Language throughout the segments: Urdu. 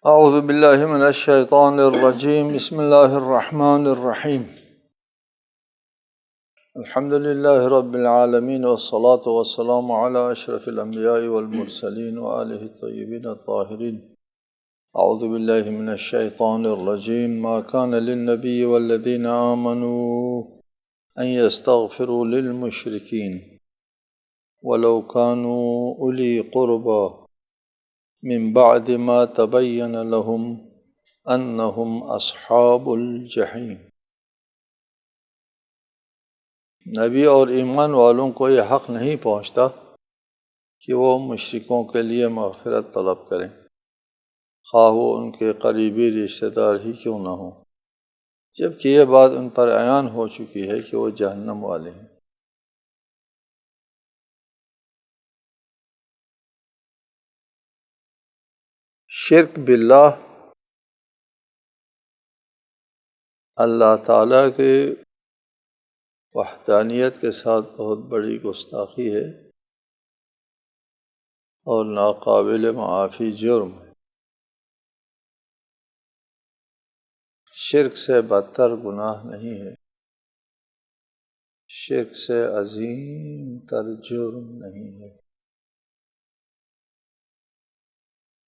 اعوذ باللہ من الشیطان الرجیم بسم اللہ الرحمن الرحیم الحمد للہ رب العالمین والصلاة والسلام علی اشرف الانبیاء والمرسلین وآلہ الطیبین الطاہرین اعوذ باللہ من الشیطان الرجیم ما کان للنبی والذین آمنوا ان یستغفروا للمشرکین ولو كانوا اولی قربى من بعد ما تبین لهم انہم اصحاب الجحیم۔ نبی اور ایمان والوں کو یہ حق نہیں پہنچتا کہ وہ مشرکوں کے لیے مغفرت طلب کریں، خواہ وہ ان کے قریبی رشتہ دار ہی کیوں نہ ہوں، جبکہ یہ بات ان پر عیان ہو چکی ہے کہ وہ جہنم والے ہیں۔ شرک باللہ اللہ تعالیٰ کے وحدانیت کے ساتھ بہت بڑی گستاخی ہے اور ناقابل معافی جرم ہے۔ شرک سے بدتر گناہ نہیں ہے، شرک سے عظیم تر جرم نہیں ہے۔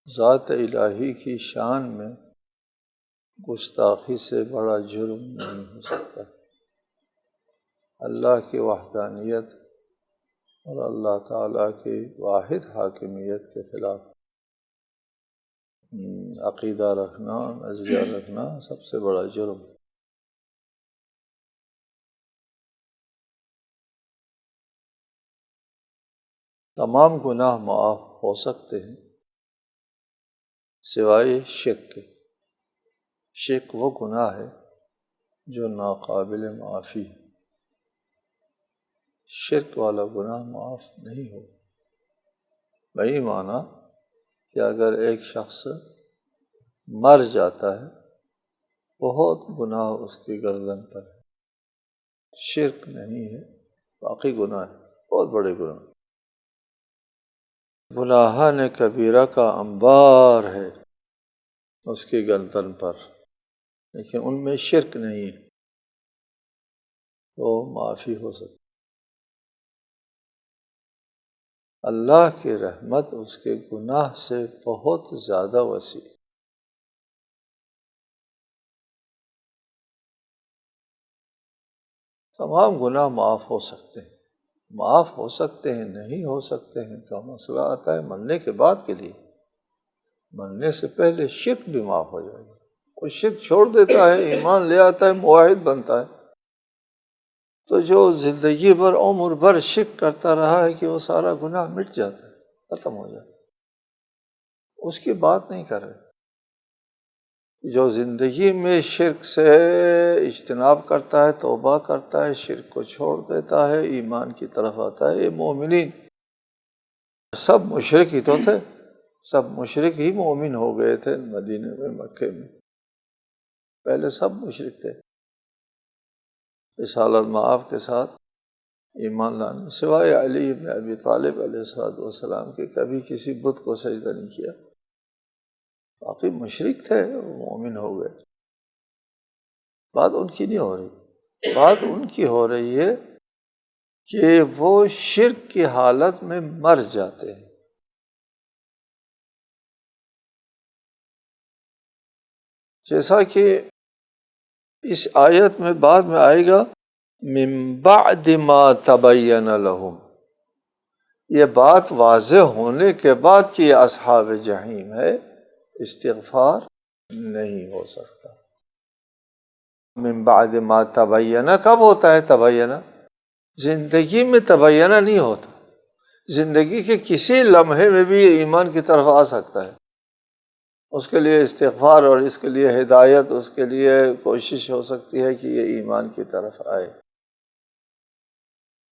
ذات الہی کی شان میں گستاخی سے بڑا جرم نہیں ہو سکتا۔ اللہ کی وحدانیت اور اللہ تعالیٰ کی واحد حاکمیت کے خلاف عقیدہ رکھنا، نظریہ رکھنا سب سے بڑا جرم ہے۔ تمام گناہ معاف ہو سکتے ہیں سوائے شرک کے۔ شرک وہ گناہ ہے جو ناقابل معافی ہے، شرک والا گناہ معاف نہیں ہو۔ وہی معنی کہ اگر ایک شخص مر جاتا ہے بہت گناہ اس کی گردن پر ہے، شرک نہیں ہے، باقی گناہ ہے، بہت بڑے گناہ۔ گناہان کبیرہ کا انبار ہے اس کی گردن پر، لیکن ان میں شرک نہیں ہے، وہ معافی ہو سکتی۔ اللہ کی رحمت اس کے گناہ سے بہت زیادہ وسیع۔ تمام گناہ معاف ہو سکتے ہیں، معاف ہو سکتے ہیں، نہیں ہو سکتے ہیں کا مسئلہ آتا ہے مرنے کے بعد کے لیے۔ مرنے سے پہلے شرک بھی معاف ہو جائے گا۔ کوئی شرک چھوڑ دیتا ہے، ایمان لے آتا ہے، موحد بنتا ہے، تو جو زندگی بھر عمر بھر شرک کرتا رہا ہے کہ وہ سارا گناہ مٹ جاتا ہے، ختم ہو جاتا ہے۔ اس کی بات نہیں کر رہے۔ جو زندگی میں شرک سے اجتناب کرتا ہے، توبہ کرتا ہے، شرک کو چھوڑ دیتا ہے، ایمان کی طرف آتا ہے، یہ مومنین سب مشرک ہی تو تھے، سب مشرک ہی مومن ہو گئے تھے مدینے میں، مکے میں، پہلے سب مشرک تھے۔ رسالت مآب کے ساتھ ایمان لانے سوائے علی بن ابی طالب علیہ السلام کے کبھی کسی بت کو سجدہ نہیں کیا، باقی مشرک تھے، وہ مومن ہو گئے۔ بات ان کی نہیں ہو رہی، بات ان کی ہو رہی ہے کہ وہ شرک کی حالت میں مر جاتے ہیں۔ جیسا کہ اس آیت میں بعد میں آئے گا من بعد ما تبین لہم، یہ بات واضح ہونے کے بعد کہ یہ اصحاب جحیم ہے، استغفار نہیں ہو سکتا۔ من بعد ما تبین کب ہوتا ہے؟ تبین زندگی میں تبین نہیں ہوتا، زندگی کے کسی لمحے میں بھی یہ ایمان کی طرف آ سکتا ہے، اس کے لیے استغفار اور اس کے لیے ہدایت، اس کے لیے کوشش ہو سکتی ہے کہ یہ ایمان کی طرف آئے۔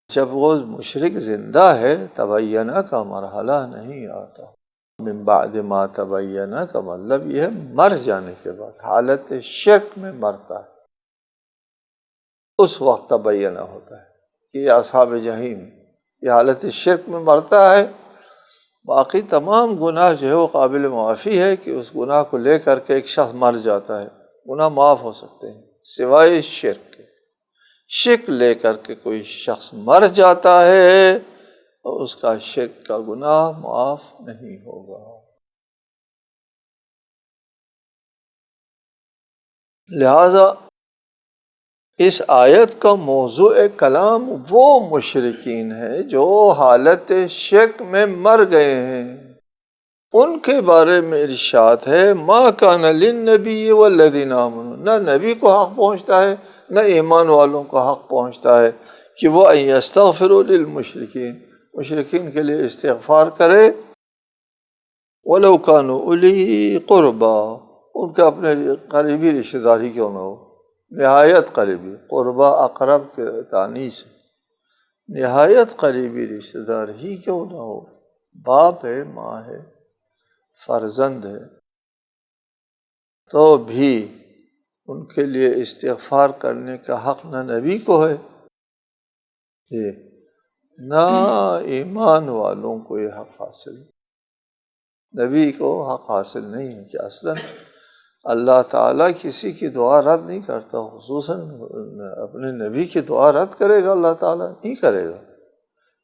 جب وہ مشرک زندہ ہے تبینہ کا مرحلہ نہیں آتا۔ من بعد ما تبینہ کا مطلب یہ ہے مر جانے کے بعد، حالت شرک میں مرتا ہے، اس وقت تبینہ ہوتا ہے کہ یہ اصحاب جحیم، یہ حالت شرک میں مرتا ہے، باقی تمام گناہ جو ہے وہ قابل معافی ہے کہ اس گناہ کو لے کر کے ایک شخص مر جاتا ہے، گناہ معاف ہو سکتے ہیں سوائے شرک کے۔ شرک لے کر کے کوئی شخص مر جاتا ہے اور اس کا شرک کا گناہ معاف نہیں ہوگا۔ لہذا اس آیت کا موضوع کلام وہ مشرکین ہیں جو حالت شک میں مر گئے ہیں، ان کے بارے میں ارشاد ہے ما کان للنبی والذین آمنوا، نہ نبی کو حق پہنچتا ہے نہ ایمان والوں کو حق پہنچتا ہے کہ وہ ان یستغفروا للمشرکین، مشرکین کے لیے استغفار کرے، ولو کانوا اولی قربا، ان کے اپنے قریبی رشتہ دار ہی کیوں نہ ہو، نہایت قریبی، قربا اقرب کے تانیث ہے، نہایت قریبی رشتہ دار ہی کیوں نہ ہو، باپ ہے، ماں ہے، فرزند ہے، تو بھی ان کے لیے استغفار کرنے کا حق نہ نبی کو ہے نہ ایمان والوں کو یہ حق حاصل ہے۔ نبی کو حق حاصل نہیں ہے کہ اصلاً اللہ تعالیٰ کسی کی دعا رد نہیں کرتا، خصوصاً اپنے نبی کی دعا رد کرے گا اللہ تعالیٰ؟ نہیں کرے گا۔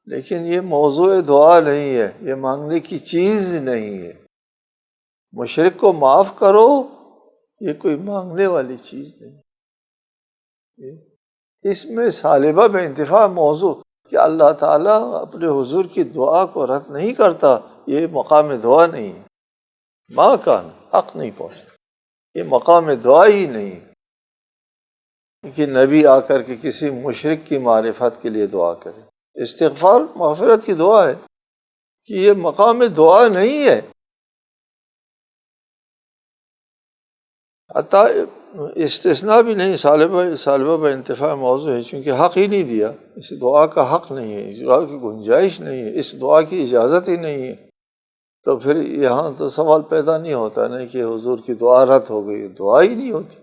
لیکن یہ موضوع دعا نہیں ہے، یہ مانگنے کی چیز نہیں ہے۔ مشرک کو معاف کرو یہ کوئی مانگنے والی چیز نہیں، اس میں سالبہ بے انتفاع موضوع کہ اللہ تعالیٰ اپنے حضور کی دعا کو رد نہیں کرتا، یہ مقام دعا نہیں ہے، ماں کان حق نہیں پہنچتا، یہ مقام دعا ہی نہیں کہ نبی آ کر کے کسی مشرک کی معرفت کے لیے دعا کرے۔ استغفار مغفرت کی دعا ہے کہ یہ مقام دعا نہیں ہے، حتیٰ استثناء بھی نہیں، سالبہ بہ انتفاع موضوع ہے، چونکہ حق ہی نہیں دیا، اس دعا کا حق نہیں ہے، اس دعا کی گنجائش نہیں ہے، اس دعا کی اجازت ہی نہیں ہے، تو پھر یہاں تو سوال پیدا نہیں ہوتا نہیں کہ حضور کی دعا رد ہو گئی، دعا ہی نہیں ہوتی،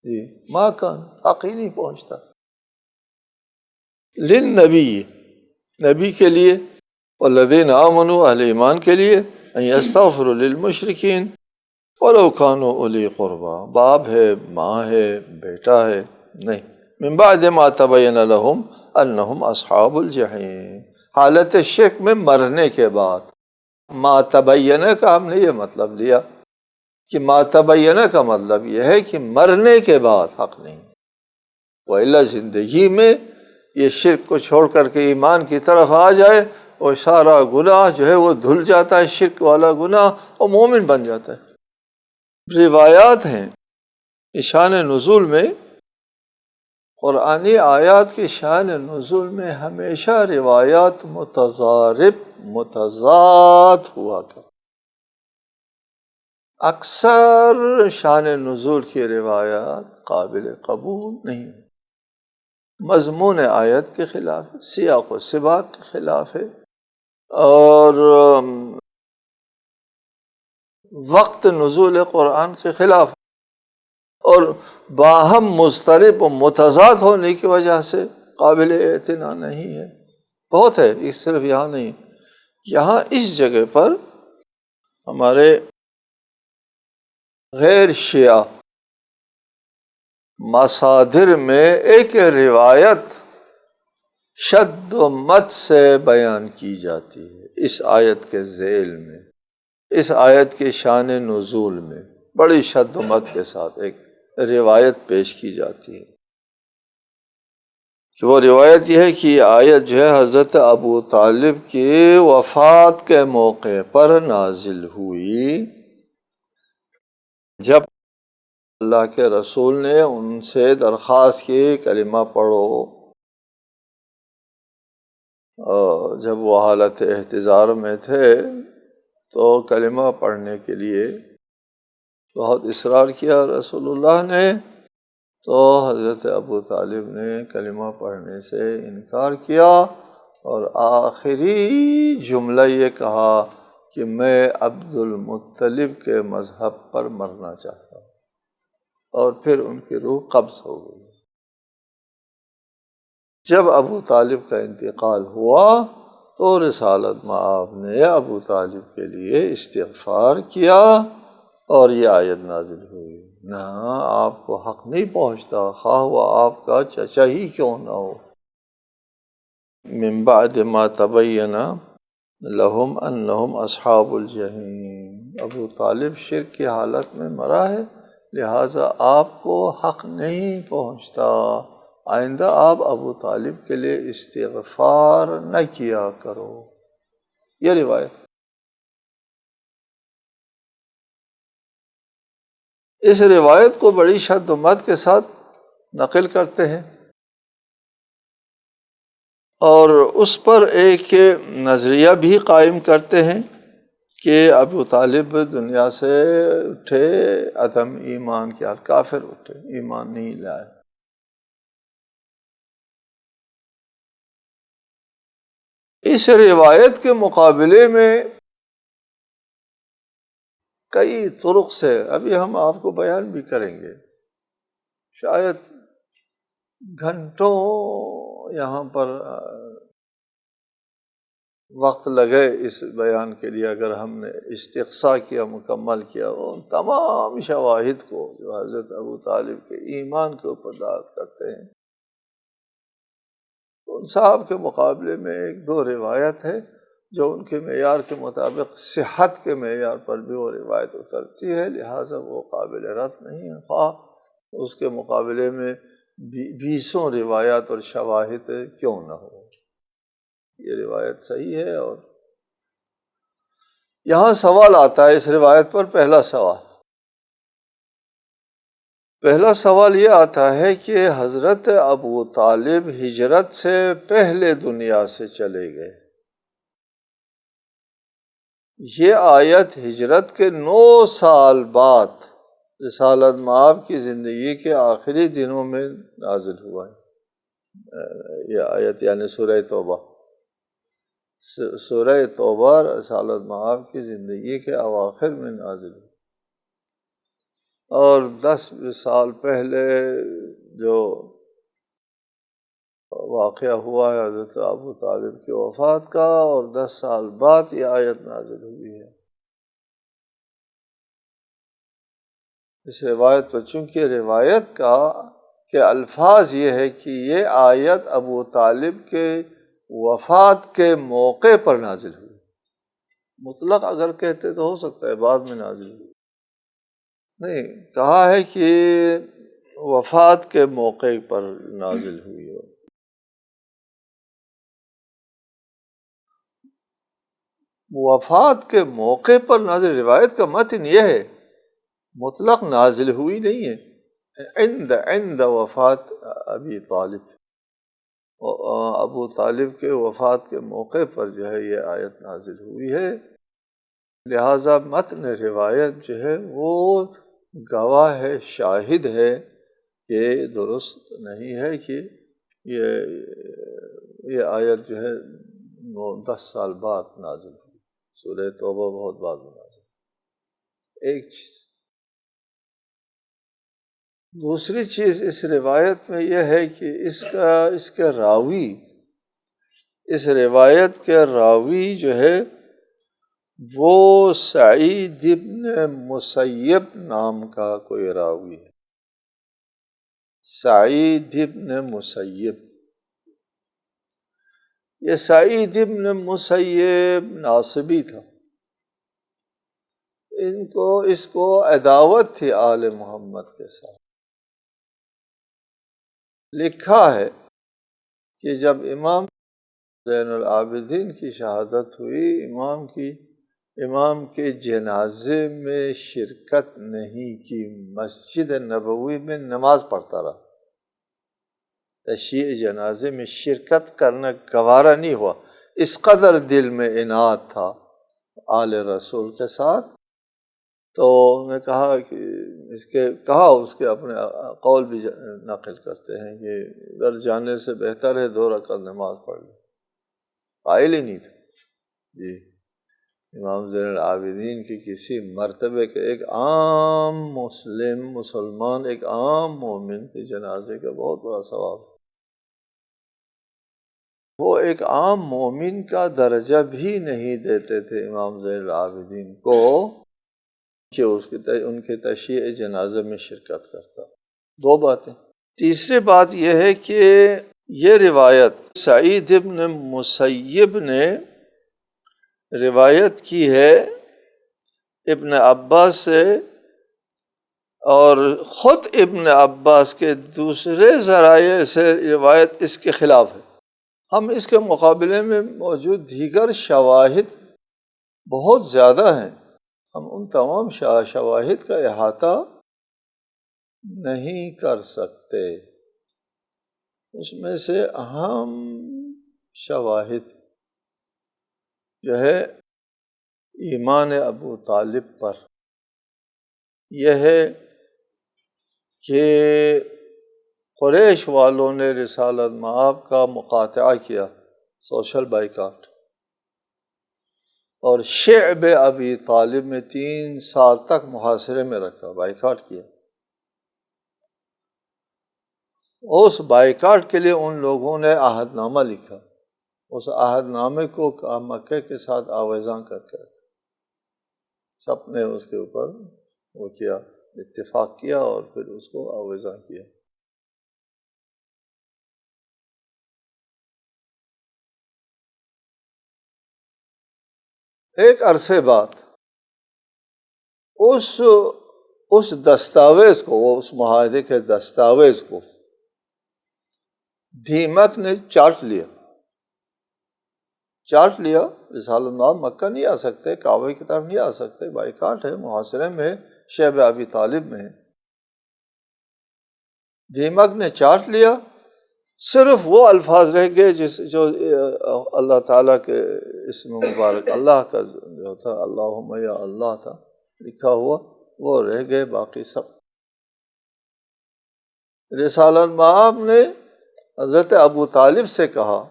جی ماں کان حق ہی نہیں پہنچتا للنبی، نبی کے لیے، والذین آمنوا اہل ایمان کے لیے، ان یستغفروا للمشرکین ولو کانوا اولی قربا، باپ ہے، ماں ہے، بیٹا ہے، نہیں، من بعد ما تبین لہم انہم اصحاب الجحیم، حالت شرک میں مرنے کے بعد۔ ما تبینہ کا ہم نے یہ مطلب لیا کہ ما تبینہ کا مطلب یہ ہے کہ مرنے کے بعد حق نہیں، وإلا زندگی میں یہ شرک کو چھوڑ کر کے ایمان کی طرف آ جائے اور سارا گناہ جو ہے وہ دھل جاتا ہے، شرک والا گناہ، اور مومن بن جاتا ہے۔ روایات ہیں شان نزول میں، قرآنی آیات کی شان نزول میں ہمیشہ روایات متضاد ہوا کرتی، اکثر شان نزول کی روایات قابل قبول نہیں، مضمون آیت کے خلاف ہے، سیاق و سباق کے خلاف ہے، اور وقت نزول قرآن کے خلاف، اور باہم مضطرب و متضاد ہونے کی وجہ سے قابل اعتنا نہیں ہے۔ بہت ہے، یہ صرف یہاں نہیں، یہاں اس جگہ پر ہمارے غیر شیعہ مصادر میں ایک روایت شد و مد سے بیان کی جاتی ہے اس آیت کے ذیل میں، اس آیت کے شان نزول میں بڑی شد و مد کے ساتھ ایک روایت پیش کی جاتی ہے، کہ وہ روایت یہ ہے کہ یہ آیت جو ہے حضرت ابو طالب کی وفات کے موقع پر نازل ہوئی، جب اللہ کے رسول نے ان سے درخواست کی کلمہ پڑھو، جب وہ حالت احتضار میں تھے تو کلمہ پڑھنے کے لیے بہت اصرار کیا رسول اللہ نے، تو حضرت ابو طالب نے کلمہ پڑھنے سے انکار کیا، اور آخری جملہ یہ کہا کہ میں عبد المطلب کے مذہب پر مرنا چاہتا ہوں، اور پھر ان کی روح قبض ہو گئی۔ جب ابو طالب کا انتقال ہوا تو رسالت میں آپ نے ابو طالب کے لیے استغفار کیا اور یہ آیت نازل ہوئی۔ نہ، آپ کو حق نہیں پہنچتا، خواہ وہ آپ کا چچا ہی کیوں نہ ہو۔ من بعد ما تبین لہم انہم اصحاب الجحیم، ابو طالب شرک کی حالت میں مرا ہے، لہٰذا آپ کو حق نہیں پہنچتا، آئندہ آپ ابو طالب کے لیے استغفار نہ کیا کرو۔ یہ روایت، اس روایت کو بڑی شد و مد کے ساتھ نقل کرتے ہیں اور اس پر ایک نظریہ بھی قائم کرتے ہیں کہ ابو طالب دنیا سے اٹھے عدم ایمان کے حال، کافر اٹھے، ایمان نہیں لائے۔ اس روایت کے مقابلے میں کئی طرق سے ابھی ہم آپ کو بیان بھی کریں گے، شاید گھنٹوں یہاں پر وقت لگے اس بیان کے لیے، اگر ہم نے استقصاء کیا، مکمل کیا ان تمام شواہد کو جو حضرت ابو طالب کے ایمان کے اوپر دعوت کرتے ہیں۔ ان صاحب کے مقابلے میں ایک دو روایت ہے جو ان کے معیار کے مطابق صحت کے معیار پر بھی وہ روایت اترتی ہے، لہٰذا وہ قابل رد نہیں ہے، خواہ اس کے مقابلے میں بیسوں روایات اور شواہد کیوں نہ ہو۔ یہ روایت صحیح ہے۔ اور یہاں سوال آتا ہے اس روایت پر، پہلا سوال یہ آتا ہے کہ حضرت ابو طالب ہجرت سے پہلے دنیا سے چلے گئے، یہ آیت ہجرت کے 9 سال بعد رسالت مآب کی زندگی کے آخری دنوں میں نازل ہوا ہے۔ یہ آیت یعنی سورہ توبہ رسالت مآب کی زندگی کے اواخر میں نازل ہوئی، اور 10 سال پہلے جو واقعہ ہوا ہے حضرت ابو طالب کی وفات کا، اور 10 سال بعد یہ آیت نازل ہوئی ہے۔ اس روایت پر چونکہ روایت کے الفاظ یہ ہے کہ یہ آیت ابو طالب کے وفات کے موقع پر نازل ہوئی، مطلق اگر کہتے تو ہو سکتا ہے بعد میں نازل ہوئی، نہیں، کہا ہے کہ وفات کے موقع پر نازل ہوئی ہو۔ وفات کے موقع پر نازل، روایت کا متن یہ ہے، مطلق نازل ہوئی نہیں ہے، عند وفات ابی طالب، ابو طالب کے وفات کے موقع پر جو ہے یہ آیت نازل ہوئی ہے، لہٰذا متن روایت جو ہے وہ گواہ ہے، شاہد ہے کہ درست نہیں ہے کہ یہ آیت جو ہے 10 سال بعد نازل ہوئی، سورہ توبہ بہت بعد میں نازل ہوئی۔ ایک چیز، دوسری چیز اس روایت میں یہ ہے کہ اس کے راوی، اس روایت کے راوی جو ہے وہ سعید ابن مسیب نام کا کوئی راوی ہے، سعید ابن مسیب۔ یہ سعید ابن مسیب ناصبی تھا، اس کو عداوت تھی آل محمد کے ساتھ۔ لکھا ہے کہ جب امام زین العابدین کی شہادت ہوئی، امام کے جنازے میں شرکت نہیں کی، مسجد نبوی میں نماز پڑھتا رہا، تشییع جنازے میں شرکت کرنا گوارا نہیں ہوا، اس قدر دل میں عناد تھا آل رسول کے ساتھ۔ تو میں کہا کہ اس کے اپنے قول بھی نقل کرتے ہیں کہ ادھر جانے سے بہتر ہے 2 رکعت نماز پڑھ لیں، قائل ہی نہیں تھا جی، امام زین العابدین کی کسی مرتبے کے ایک عام مسلمان، ایک عام مومن کے جنازے کا بہت بڑا ثواب ہے۔ وہ ایک عام مومن کا درجہ بھی نہیں دیتے تھے امام زین العابدین کو کہ ان کے تشییع جنازہ میں شرکت کرتا۔ دو باتیں۔ تیسری بات یہ ہے کہ یہ روایت سعید ابن مسیب نے روایت کی ہے ابن عباس سے، اور خود ابن عباس کے دوسرے ذرائع سے روایت اس کے خلاف ہے۔ ہم اس کے مقابلے میں موجود دیگر شواہد بہت زیادہ ہیں، ہم ان تمام شواہد کا احاطہ نہیں کر سکتے۔ اس میں سے اہم شواہد جو ہے ایمان ابو طالب پر یہ ہے کہ قریش والوں نے رسالت مآب کا مقاطعہ کیا، سوشل بائیکاٹ، اور شعب ابی طالب میں 3 سال تک محاصرے میں رکھا، بائیکاٹ کیا۔ اس بائیکاٹ کے لیے ان لوگوں نے عہد نامہ لکھا، اس عہد نامے کو مکہ کے ساتھ آویزاں کر کے سب نے اس کے اوپر وہ کیا، اتفاق کیا اور پھر اس کو آویزاں کیا۔ ایک عرصے بعد اس دستاویز کو، اس معاہدے کے دستاویز کو دیمک نے چاٹ لیا۔ رسالت مآب مکہ نہیں آ سکتے، کعبے کی طرف نہیں آ سکتے، بائیکاٹ ہے، محاصرے میں ہے، شعب ابی طالب میں ہے۔ دیمک نے چاٹ لیا، صرف وہ الفاظ رہ گئے جو اللہ تعالیٰ کے اسم مبارک اللہ کا جو تھا، اللہم یا اللہ تھا لکھا ہوا، وہ رہ گئے، باقی سب۔ رسالت مآب نے حضرت ابو طالب سے کہا،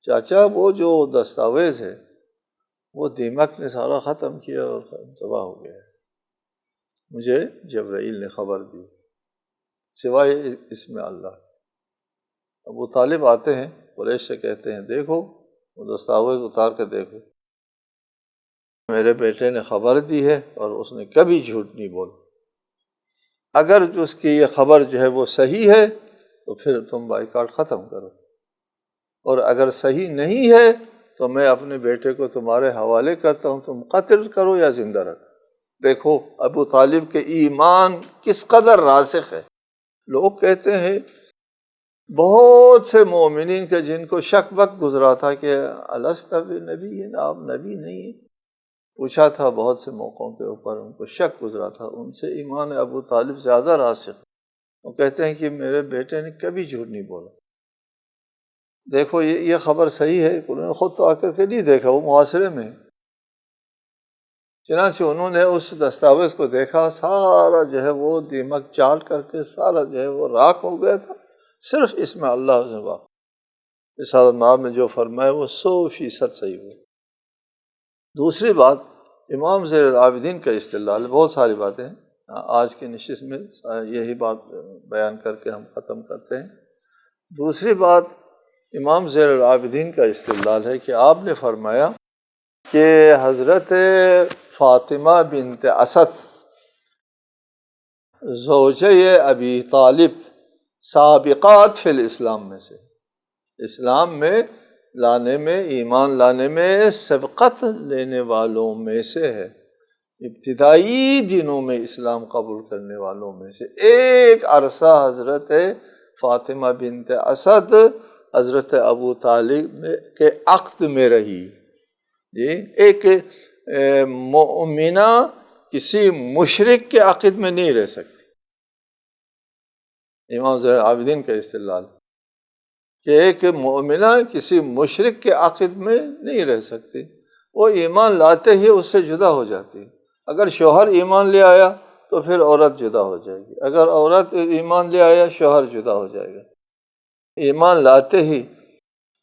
چاچا وہ جو دستاویز ہے وہ دیمک نے سارا ختم کیا اور تباہ ہو گیا، مجھے جبرائیل نے خبر دی سوائے اسم اللہ۔ ابو طالب آتے ہیں، قریش سے کہتے ہیں دیکھو وہ دستاویز اتار کے دیکھو، میرے بیٹے نے خبر دی ہے اور اس نے کبھی جھوٹ نہیں بولا، اگر جو اس کی یہ خبر جو ہے وہ صحیح ہے تو پھر تم بائیکاٹ ختم کرو، اور اگر صحیح نہیں ہے تو میں اپنے بیٹے کو تمہارے حوالے کرتا ہوں، تم قتل کرو یا زندہ رکھو۔ دیکھو ابو طالب کے ایمان کس قدر راسخ ہے۔ لوگ کہتے ہیں بہت سے مومنین کے جن کو شک بک گزرا تھا کہ الست بنبی، آپ نبی نہیں ہیں، پوچھا تھا بہت سے موقعوں کے اوپر، ان کو شک گزرا تھا، ان سے ایمان ابو طالب زیادہ راسخ۔ وہ کہتے ہیں کہ میرے بیٹے نے کبھی جھوٹ نہیں بولا، دیکھو یہ خبر صحیح ہے، انہوں نے خود تو آ کر کے نہیں دیکھا، وہ محاصرے میں۔ چنانچہ انہوں نے اس دستاویز کو دیکھا، سارا جو ہے وہ دیمک چاٹ کر کے سارا جو ہے وہ راکھ ہو گیا تھا، صرف اسم اللہ سے واقف۔ رسالت مآب میں جو فرمایا وہ 100% صحیح ہوا۔ دوسری بات، امام زین العابدین کا استدلال، بہت ساری باتیں ہیں، آج کی نشست میں یہی بات بیان کر کے ہم ختم کرتے ہیں۔ دوسری بات، امام زین العابدین کا استدلال ہے کہ آپ نے فرمایا کہ حضرت فاطمہ بنت اسد زوجہ ابی طالب سابقات فی الاسلام میں سے، اسلام میں لانے میں، ایمان لانے میں سبقت لینے والوں میں سے ہے، ابتدائی دنوں میں اسلام قبول کرنے والوں میں سے۔ ایک عرصہ حضرت فاطمہ بنت اسد حضرت ابو طالب کے عقد میں رہی۔ جی، ایک مؤمنہ کسی مشرک کے عقد میں نہیں رہ سکتی۔ امام زین العابدین کا استدلال کہ ایک مؤمنہ کسی مشرک کے عقد میں نہیں رہ سکتی، وہ ایمان لاتے ہی اس سے جدا ہو جاتی ہے۔ اگر شوہر ایمان لے آیا تو پھر عورت جدا ہو جائے گی، اگر عورت ایمان لے آیا شوہر جدا ہو جائے گا۔ ایمان لاتے ہی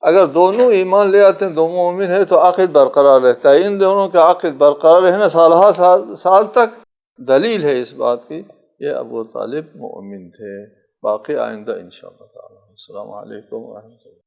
اگر دونوں ایمان لے آتے ہیں، دو مومن ہیں، تو عقد برقرار رہتا ہے۔ ان دونوں کا عقد برقرار رہنا سالہ سال تک دلیل ہے اس بات کی یہ ابو طالب مومن تھے۔ باقی آئندہ انشاءاللہ تعالی۔ السلام علیکم ورحمۃ اللہ۔